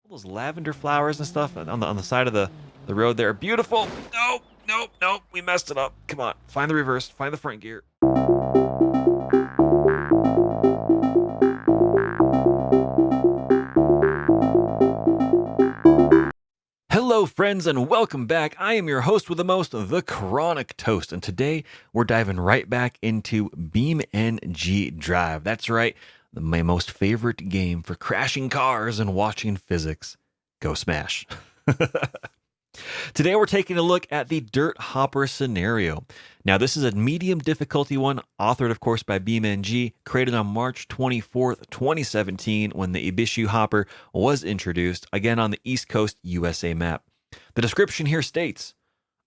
Those lavender flowers and stuff on the side of the road there are beautiful. Nope, nope, nope. We messed it up. Come on, find the reverse, find the front gear. Hello, friends, and welcome back. I am your host with the most, TheChronicToast, and today we're diving right back into BeamNG.drive. That's right, my most favorite game for crashing cars and watching physics. Go Smash. Today we're taking a look at the Dirt Hopper scenario. Now, this is a medium difficulty one, authored, of course, by BeamNG, created on March 24th, 2017, when the Ibishu Hopper was introduced, again on the East Coast USA map. The description here states,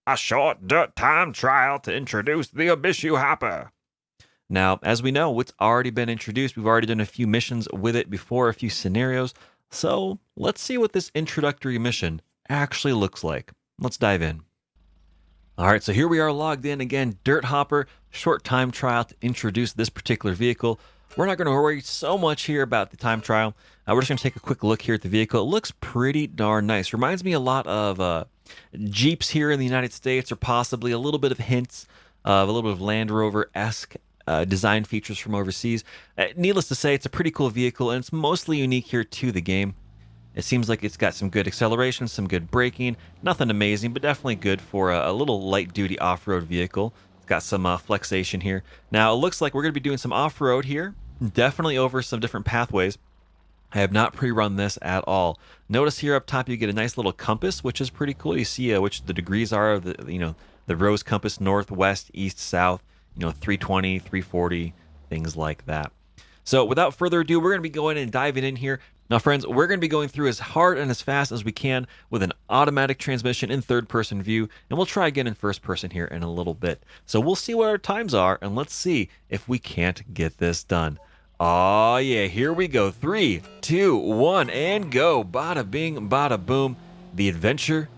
a short dirt time trial to introduce the Ibishu Hopper. Now, as we know, it's already been introduced. We've already done a few missions with it before, a few scenarios. So let's see what this introductory mission actually looks like. Let's dive in. All right, so here we are logged in again. Dirt Hopper, short time trial to introduce this particular vehicle. We're not going to worry so much here about the time trial. We're just going to take a quick look here at the vehicle. It looks pretty darn nice. Reminds me a lot of Jeeps here in the United States, or possibly a little bit of hints of a little bit of Land Rover-esque design features from overseas. Needless to say, it's a pretty cool vehicle, and it's mostly unique here to the game. It seems like it's got some good acceleration, some good braking. Nothing amazing, but definitely good for a little light-duty off-road vehicle. It's got some flexation here. Now, it looks like we're going to be doing some off-road here, definitely over some different pathways. I have not pre-run this at all. Notice here up top you get a nice little compass, which is pretty cool. You see which the degrees are of the rose compass, north, west, east, south, 320, 340, things like that. So without further ado, we're going to be going and diving in here. Now, friends, we're going to be going through as hard and as fast as we can with an automatic transmission in third-person view, and we'll try again in first-person here in a little bit. So we'll see what our times are, and let's see if we can't get this done. Oh yeah, here we go. 3, 2, 1, and go. Bada bing, bada boom. The adventure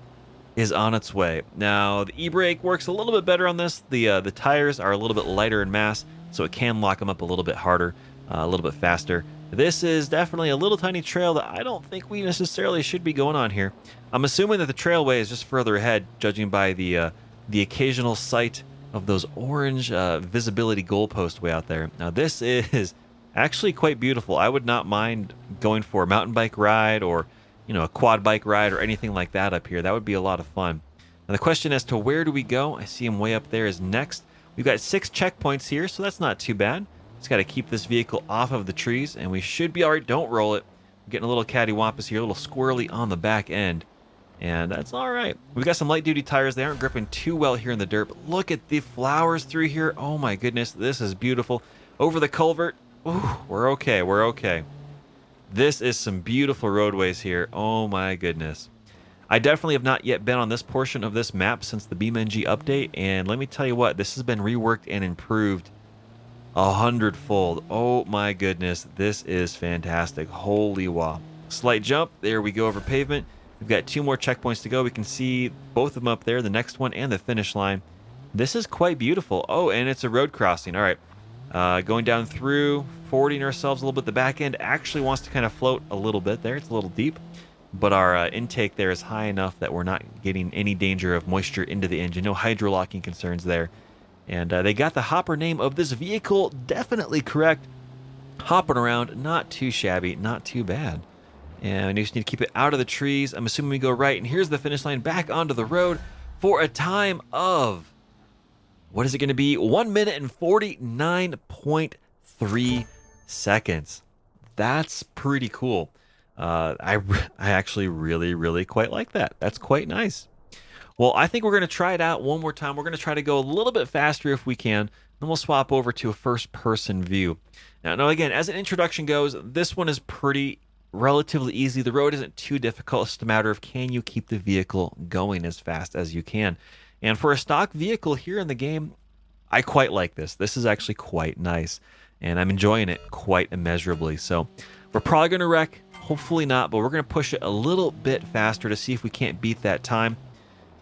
is on its way. Now, the e-brake works a little bit better on this. The tires are a little bit lighter in mass, so it can lock them up a little bit harder, a little bit faster. This is definitely a little tiny trail that I don't think we necessarily should be going on here. I'm assuming that the trailway is just further ahead, judging by the occasional sight of those orange visibility goalposts way out there. Now, this is actually quite beautiful. I would not mind going for a mountain bike ride or, a quad bike ride or anything like that up here. That would be a lot of fun. Now, the question as to where do we go, I see him way up there, is next. We've got 6 checkpoints here, so that's not too bad. Just got to keep this vehicle off of the trees, and we should be all right. Don't roll it. I'm getting a little cattywampus here, a little squirrely on the back end, and that's all right. We've got some light-duty tires. They aren't gripping too well here in the dirt, but look at the flowers through here. Oh, my goodness. This is beautiful. Over the culvert. Ooh, we're okay. We're okay. This is some beautiful roadways here. Oh, my goodness. I definitely have not yet been on this portion of this map since the BeamNG update, and let me tell you what, this has been reworked and improved 100-fold. Oh my goodness, this is fantastic. Holy wow. Slight jump. There we go over pavement. We've got 2 more checkpoints to go. We can see both of them up there, the next one and the finish line. This is quite beautiful. Oh, and it's a road crossing. All right. Going down through, forwarding ourselves a little bit. The back end actually wants to kind of float a little bit there. It's a little deep, but our intake there is high enough that we're not getting any danger of moisture into the engine. No hydrolocking concerns there. And they got the hopper name of this vehicle definitely correct. Hopping around, not too shabby, not too bad. And we just need to keep it out of the trees. I'm assuming we go right. And here's the finish line back onto the road for a time of, what is it going to be? 1 minute and 49.3 seconds. That's pretty cool. I actually really quite like that. That's quite nice. Well, I think we're going to try it out one more time. We're going to try to go a little bit faster if we can. Then we'll swap over to a first-person view. Now, again, as an introduction goes, this one is pretty relatively easy. The road isn't too difficult. It's just a matter of, can you keep the vehicle going as fast as you can? And for a stock vehicle here in the game, I quite like this. This is actually quite nice, and I'm enjoying it quite immeasurably. So we're probably going to wreck. Hopefully not, but we're going to push it a little bit faster to see if we can't beat that time.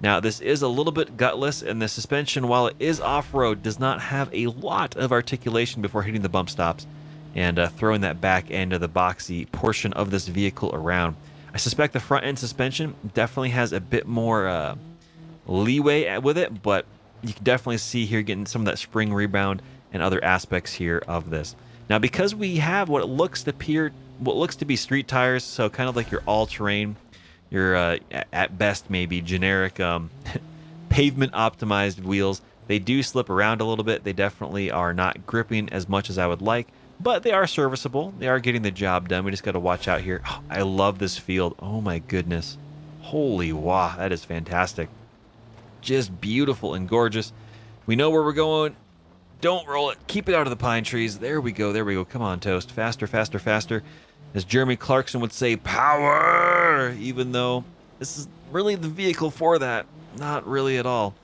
Now, this is a little bit gutless, and the suspension, while it is off-road, does not have a lot of articulation before hitting the bump stops and throwing that back end of the boxy portion of this vehicle around. I suspect the front end suspension definitely has a bit more leeway with it, but you can definitely see here getting some of that spring rebound and other aspects here of this. Now, because we have what looks to be street tires, so kind of like your all-terrain, your at best maybe generic pavement optimized wheels, they do slip around a little bit. They definitely are not gripping as much as I would like, but they are serviceable. They are getting the job done. We just got to watch out here. Oh, I love this field. Oh my goodness. Holy wow, that is fantastic. Just beautiful and gorgeous. We know where we're going. Don't roll it. Keep it out of the pine trees. There we go. There we go. Come on, Toast. Faster, faster, faster. As Jeremy Clarkson would say, power! Even though this is really the vehicle for that. Not really at all.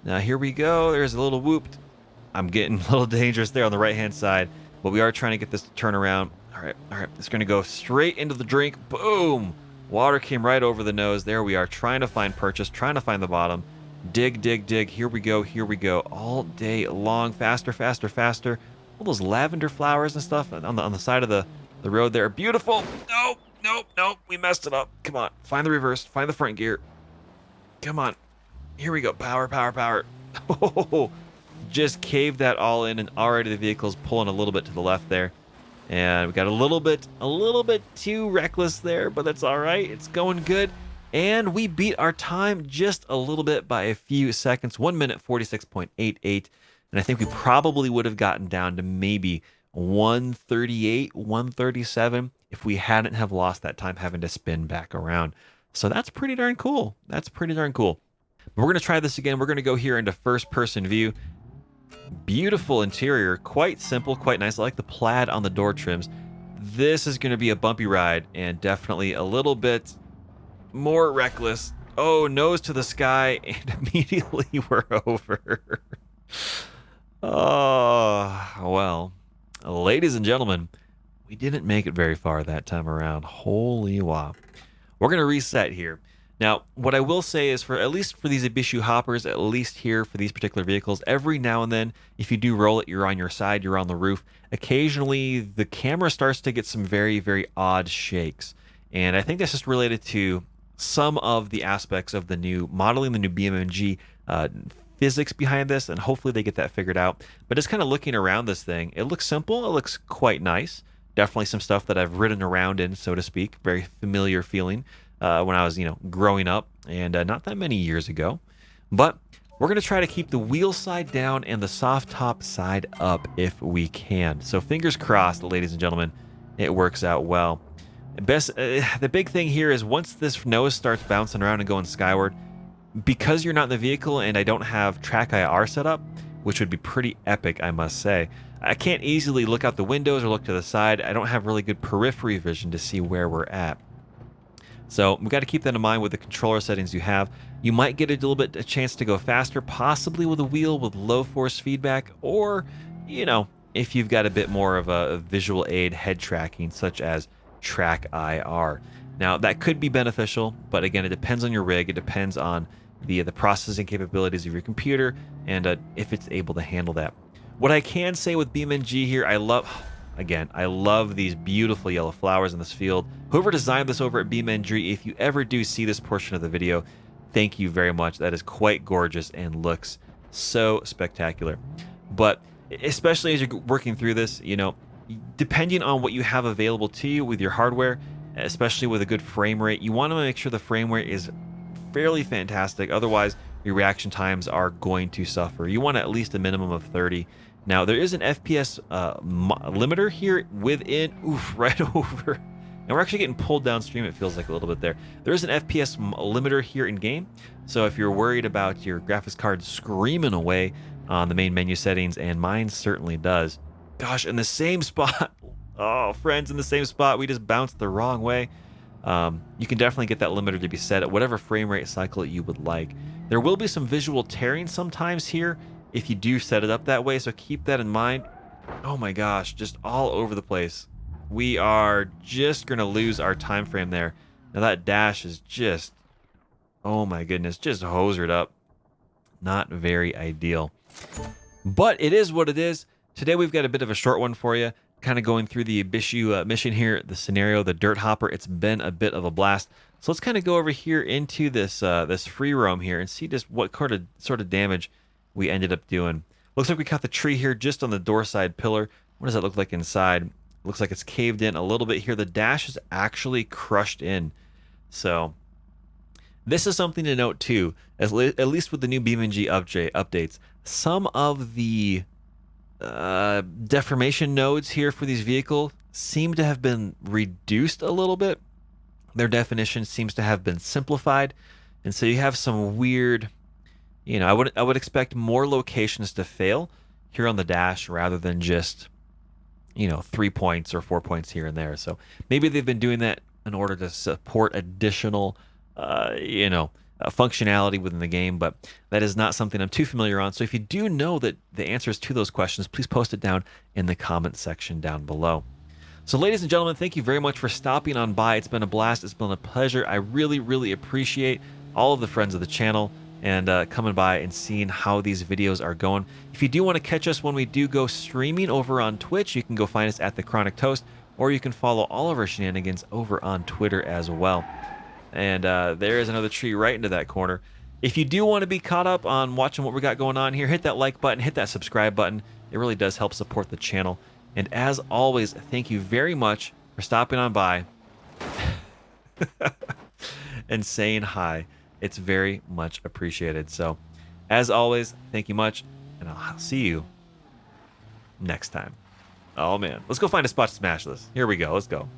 Now, here we go. There's a little whooped. I'm getting a little dangerous there on the right-hand side, but we are trying to get this to turn around. All right. It's going to go straight into the drink. Boom! Water came right over the nose. There we are, trying to find purchase, trying to find the bottom. Dig, dig, dig. Here we go. Here we go. All day long. Faster, faster, faster. All those lavender flowers and stuff on the side of the road there are beautiful. Nope. We messed it up. Come on. Find the reverse. Find the front gear. Come on. Here we go. Power, power, power. Oh, just caved that all in, and already the vehicle's pulling a little bit to the left there. And we got a little bit too reckless there, but that's all right. It's going good. And we beat our time just a little bit by a few seconds, 1 minute 46.88. And I think we probably would have gotten down to maybe 138, 137 if we hadn't have lost that time having to spin back around. So that's pretty darn cool. But we're going to try this again. We're going to go here into first person view. Beautiful interior, quite simple, quite nice. I like the plaid on the door trims. This is going to be a bumpy ride and definitely a little bit more reckless. Oh, nose to the sky, and immediately we're over. Oh, well, ladies and gentlemen, we didn't make it very far that time around. Holy wow. We're going to reset here. Now, what I will say is at least for these Ibishu hoppers, at least here for these particular vehicles, every now and then, if you do roll it, you're on your side, you're on the roof. Occasionally, the camera starts to get some very, very odd shakes. And I think that's just related to some of the aspects of the new modeling, the new BeamNG physics behind this, and hopefully they get that figured out. But just kind of looking around this thing, it looks simple, it looks quite nice. Definitely some stuff that I've ridden around in, so to speak. Very familiar feeling when I was, growing up, and not that many years ago. But we're going to try to keep the wheel side down and the soft top side up if we can. So fingers crossed, ladies and gentlemen, it works out well. The big thing here is once this nose starts bouncing around and going skyward, because you're not in the vehicle and I don't have track IR set up, which would be pretty epic, I must say, I can't easily look out the windows or look to the side. I don't have really good periphery vision to see where we're at. So we've got to keep that in mind with the controller settings you have. You might get a chance to go faster, possibly with a wheel with low force feedback, or, if you've got a bit more of a visual aid head tracking, such as track IR. Now, that could be beneficial, but again, it depends on your rig. It depends on the processing capabilities of your computer and if it's able to handle that. What I can say with BeamNG here, I love these beautiful yellow flowers in this field. Whoever designed this over at BeamNG, if you ever do see this portion of the video, thank you very much. That is quite gorgeous and looks so spectacular. But especially as you're working through this, depending on what you have available to you with your hardware, especially with a good frame rate, you want to make sure the frame rate is fairly fantastic. Otherwise, your reaction times are going to suffer. You want at least a minimum of 30. Now, there is an FPS limiter here within, right over. And we're actually getting pulled downstream, it feels like a little bit there. There is an FPS limiter here in game. So if you're worried about your graphics card screaming away on the main menu settings, and mine certainly does. Gosh, in the same spot. Oh, friends, in the same spot, we just bounced the wrong way. You can definitely get that limiter to be set at whatever frame rate cycle you would like. There will be some visual tearing sometimes here if you do set it up that way, so keep that in mind. Oh my gosh, just all over the place. We are just going to lose our time frame there. Now that dash is just, oh my goodness, just hosered up. Not very ideal. But it is what it is. Today we've got a bit of a short one for you. kind of going through the Ibishu mission here, the scenario, the Dirt Hopper. It's been a bit of a blast. So let's kind of go over here into this this free roam here and see just what sort of damage we ended up doing. Looks like we caught the tree here just on the door side pillar. What does that look like inside? Looks like it's caved in a little bit here. The dash is actually crushed in. So this is something to note too, at least with the new BeamNG updates. Some of the deformation nodes here for these vehicles seem to have been reduced a little bit. Their definition seems to have been simplified, and so you have some weird, you know, I would expect more locations to fail here on the dash rather than just, you know, 3 points or 4 points here and there. So maybe they've been doing that in order to support additional, functionality within the game, but that is not something I'm too familiar on. So if you do know that the answers to those questions, please post it down in the comment section down below. So ladies and gentlemen, thank you very much for stopping on by. It's been a blast. It's been a pleasure. I really, really appreciate all of the friends of the channel and coming by and seeing how these videos are going. If you do want to catch us when we do go streaming over on Twitch, you can go find us at TheChronicToast, or you can follow all of our shenanigans over on Twitter as well. And there is another tree right into that corner. If you do want to be caught up on watching what we got going on here, hit that like button, hit that subscribe button. It really does help support the channel. And as always, thank you very much for stopping on by and saying hi. It's very much appreciated. So, as always, thank you much, and I'll see you next time. Oh, man. Let's go find a spot to smash this. Here we go. Let's go.